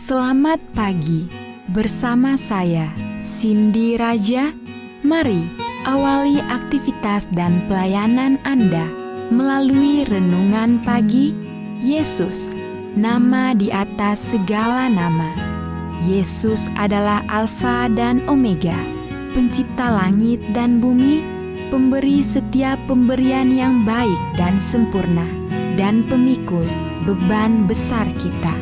Selamat pagi, bersama saya Cindy Raja. Mari awali aktivitas dan pelayanan Anda melalui renungan pagi. Yesus, nama di atas segala nama. Yesus adalah Alfa dan Omega, pencipta langit dan bumi, pemberi setiap pemberian yang baik dan sempurna, dan pemikul beban besar kita.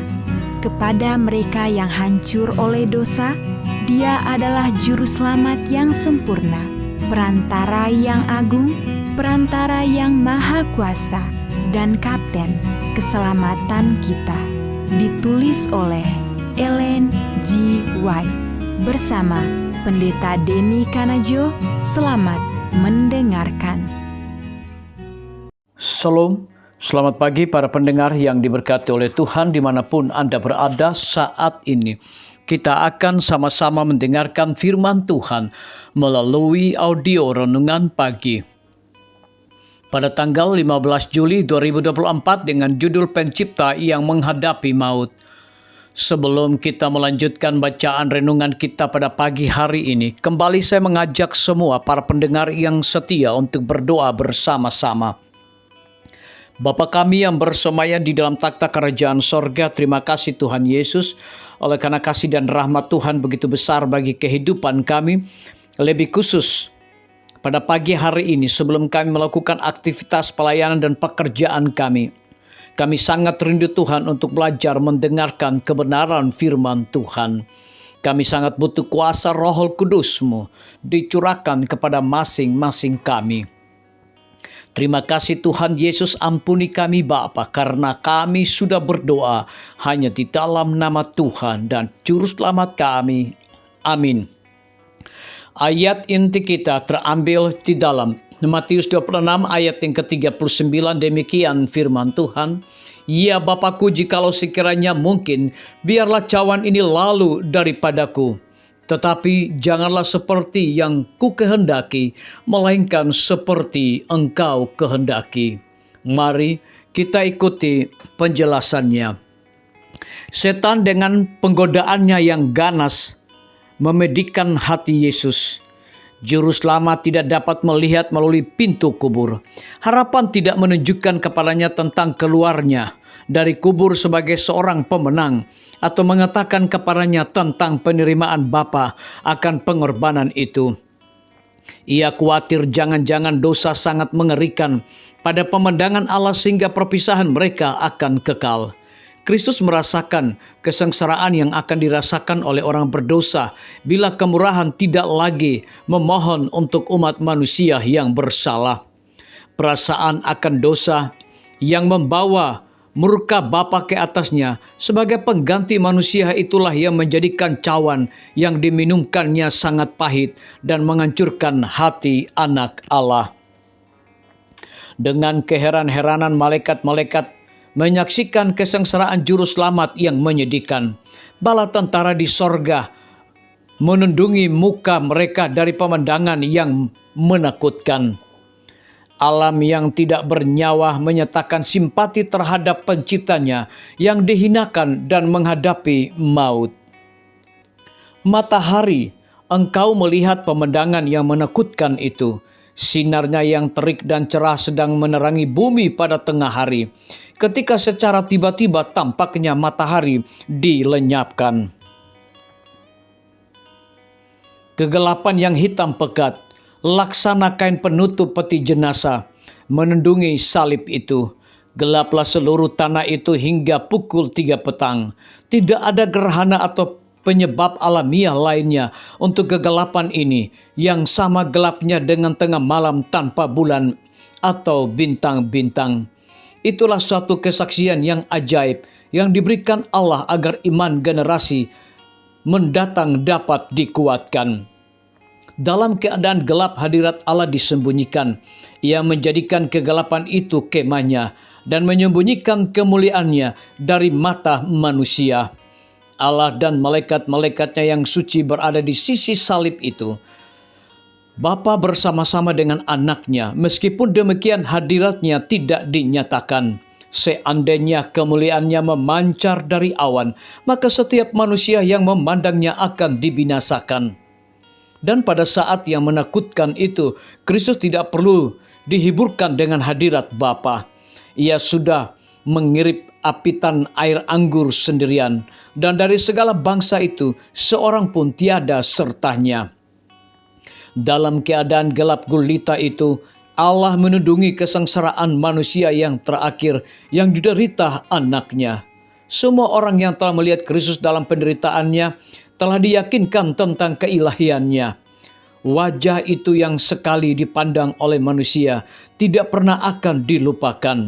Kepada mereka yang hancur oleh dosa, Dia adalah juru selamat yang sempurna, perantara yang agung, perantara yang maha kuasa, dan kapten keselamatan kita. Ditulis oleh Ellen G. White bersama Pendeta Denny Kanajo. Selamat mendengarkan. Shalom, selamat pagi para pendengar yang diberkati oleh Tuhan dimanapun Anda berada saat ini. Kita akan sama-sama mendengarkan firman Tuhan melalui audio renungan pagi. Pada tanggal 15 Juli 2024 dengan judul Pencipta yang Menghadapi Maut. Sebelum kita melanjutkan bacaan renungan kita pada pagi hari ini, kembali saya mengajak semua para pendengar yang setia untuk berdoa bersama-sama. Bapa kami yang bersemayam di dalam takhta kerajaan sorga, terima kasih Tuhan Yesus, oleh karena kasih dan rahmat Tuhan begitu besar bagi kehidupan kami. Lebih khusus pada pagi hari ini sebelum kami melakukan aktivitas pelayanan dan pekerjaan kami sangat rindu Tuhan untuk belajar mendengarkan kebenaran firman Tuhan. Kami sangat butuh kuasa Roh Kudus-Mu dicurahkan kepada masing-masing kami. Terima kasih Tuhan Yesus, ampuni kami Bapa, karena kami sudah berdoa hanya di dalam nama Tuhan dan Juru Selamat kami. Amin. Ayat inti kita terambil di dalam Matius 26 ayat yang ke-39, demikian firman Tuhan. Ya Bapakku, jikalau sekiranya mungkin, biarlah cawan ini lalu daripadaku. Tetapi janganlah seperti yang ku kehendaki, melainkan seperti engkau kehendaki. Mari kita ikuti penjelasannya. Setan dengan penggodaannya yang ganas memedihkan hati Yesus. Juru selamat tidak dapat melihat melalui pintu kubur. Harapan tidak menunjukkan kepadanya tentang keluarnya dari kubur sebagai seorang pemenang, atau mengatakan kepadanya tentang penerimaan Bapa akan pengorbanan itu. Ia khawatir jangan-jangan dosa sangat mengerikan pada pemandangan Allah sehingga perpisahan mereka akan kekal. Kristus merasakan kesengsaraan yang akan dirasakan oleh orang berdosa bila kemurahan tidak lagi memohon untuk umat manusia yang bersalah. Perasaan akan dosa yang membawa murka Bapa ke atasnya sebagai pengganti manusia itulah yang menjadikan cawan yang diminumkannya sangat pahit dan menghancurkan hati anak Allah. Dengan keheran-heranan malaikat-malaikat menyaksikan kesengsaraan juru selamat yang menyedihkan, bala tentara di sorga menundungi muka mereka dari pemandangan yang menakutkan. Alam yang tidak bernyawa menyatakan simpati terhadap penciptanya yang dihinakan dan menghadapi maut. Matahari, engkau melihat pemandangan yang menakutkan itu. Sinarnya yang terik dan cerah sedang menerangi bumi pada tengah hari, ketika secara tiba-tiba tampaknya matahari dilenyapkan. Kegelapan yang hitam pekat, laksana kain penutup peti jenazah, menundungi salib itu. Gelaplah seluruh tanah itu hingga pukul 3 petang. Tidak ada gerhana atau penyebab alamiah lainnya untuk kegelapan ini yang sama gelapnya dengan tengah malam tanpa bulan atau bintang-bintang. Itulah suatu kesaksian yang ajaib yang diberikan Allah agar iman generasi mendatang dapat dikuatkan. Dalam keadaan gelap hadirat Allah disembunyikan. Ia menjadikan kegelapan itu kemahnya dan menyembunyikan kemuliaannya dari mata manusia. Allah dan malaikat-malaikatnya yang suci berada di sisi salib itu. Bapa bersama-sama dengan anaknya, meskipun demikian hadiratnya tidak dinyatakan. Seandainya kemuliaannya memancar dari awan, maka setiap manusia yang memandangnya akan dibinasakan. Dan pada saat yang menakutkan itu, Kristus tidak perlu dihiburkan dengan hadirat Bapa. Ia sudah mengirip apitan air anggur sendirian, dan dari segala bangsa itu seorang pun tiada sertanya. Dalam keadaan gelap gulita itu, Allah menundungi kesengsaraan manusia yang terakhir yang diderita anaknya. Semua orang yang telah melihat Kristus dalam penderitaannya telah diyakinkan tentang keilahiannya. Wajah itu yang sekali dipandang oleh manusia tidak pernah akan dilupakan.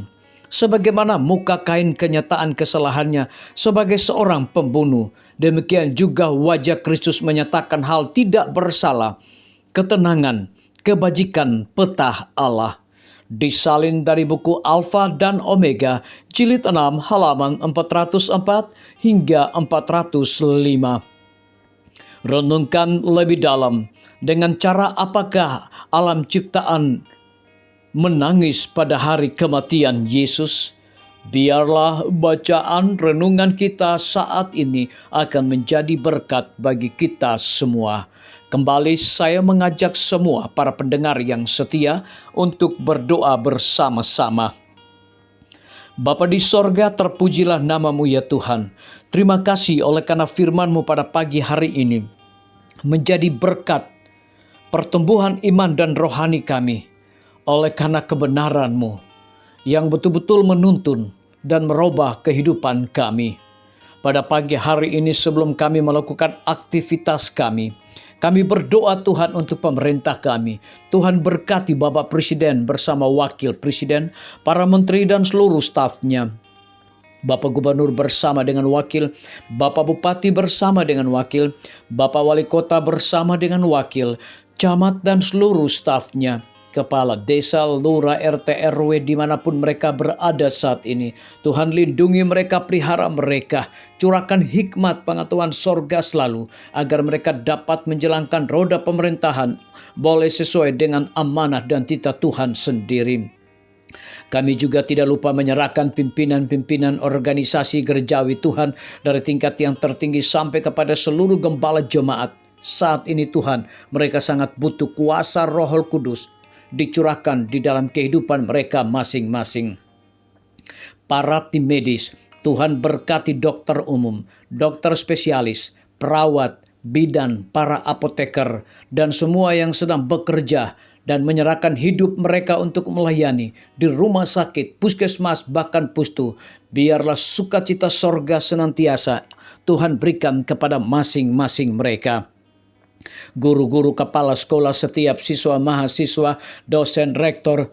Sebagaimana muka kain kenyataan kesalahannya sebagai seorang pembunuh, demikian juga wajah Kristus menyatakan hal tidak bersalah, ketenangan, kebajikan peta Allah. Disalin dari buku Alfa dan Omega, jilid 6 halaman 404 hingga 405. Renungkan lebih dalam, dengan cara apakah alam ciptaan menangis pada hari kematian Yesus? Biarlah bacaan renungan kita saat ini akan menjadi berkat bagi kita semua. Kembali saya mengajak semua para pendengar yang setia untuk berdoa bersama-sama. Bapa di sorga, terpujilah nama-Mu ya Tuhan. Terima kasih oleh karena firman-Mu pada pagi hari ini menjadi berkat pertumbuhan iman dan rohani kami. Oleh karena kebenaran-Mu yang betul-betul menuntun dan merubah kehidupan kami. Pada pagi hari ini sebelum kami melakukan aktivitas kami berdoa Tuhan untuk pemerintah kami. Tuhan berkati Bapak Presiden bersama Wakil Presiden, para menteri dan seluruh stafnya. Bapak Gubernur bersama dengan wakil, Bapak Bupati bersama dengan wakil, Bapak Wali Kota bersama dengan wakil, camat dan seluruh stafnya. Kepala desa, lurah, RT, RW dimanapun mereka berada saat ini. Tuhan lindungi mereka, pelihara mereka. Curahkan hikmat pengetahuan sorga selalu, agar mereka dapat menjalankan roda pemerintahan boleh sesuai dengan amanah dan titah Tuhan sendiri. Kami juga tidak lupa menyerahkan pimpinan-pimpinan organisasi gerejawi Tuhan dari tingkat yang tertinggi sampai kepada seluruh gembala jemaat. Saat ini Tuhan, mereka sangat butuh kuasa Roh Kudus dicurahkan di dalam kehidupan mereka masing-masing. Para tim medis, Tuhan berkati dokter umum, dokter spesialis, perawat, bidan, para apoteker, dan semua yang sedang bekerja dan menyerahkan hidup mereka untuk melayani di rumah sakit, puskesmas, bahkan pustu. Biarlah sukacita sorga senantiasa Tuhan berikan kepada masing-masing mereka. Guru-guru, kepala sekolah, setiap siswa, mahasiswa, dosen, rektor,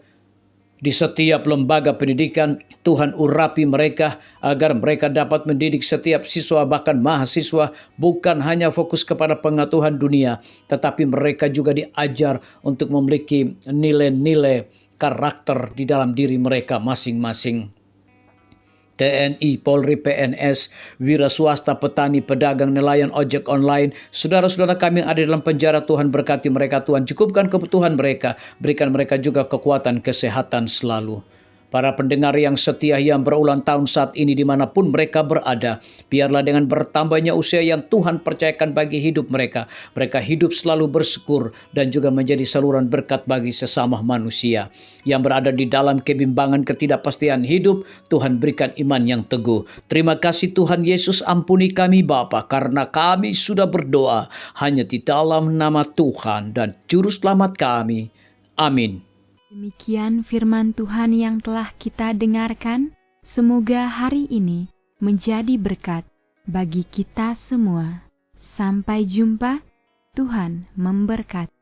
di setiap lembaga pendidikan, Tuhan urapi mereka agar mereka dapat mendidik setiap siswa bahkan mahasiswa bukan hanya fokus kepada pengetahuan dunia, tetapi mereka juga diajar untuk memiliki nilai-nilai karakter di dalam diri mereka masing-masing. TNI, Polri, PNS, wira swasta, petani, pedagang, nelayan, ojek online, saudara-saudara kami yang ada dalam penjara, Tuhan berkati mereka, Tuhan cukupkan kebutuhan mereka, berikan mereka juga kekuatan kesehatan selalu. Para pendengar yang setia yang berulang tahun saat ini dimanapun mereka berada, biarlah dengan bertambahnya usia yang Tuhan percayakan bagi hidup mereka, mereka hidup selalu bersyukur dan juga menjadi saluran berkat bagi sesama manusia. Yang berada di dalam kebimbangan ketidakpastian hidup, Tuhan berikan iman yang teguh. Terima kasih Tuhan Yesus, ampuni kami Bapa, karena kami sudah berdoa hanya di dalam nama Tuhan dan Juru Selamat kami. Amin. Demikian firman Tuhan yang telah kita dengarkan. Semoga hari ini menjadi berkat bagi kita semua. Sampai jumpa, Tuhan memberkati.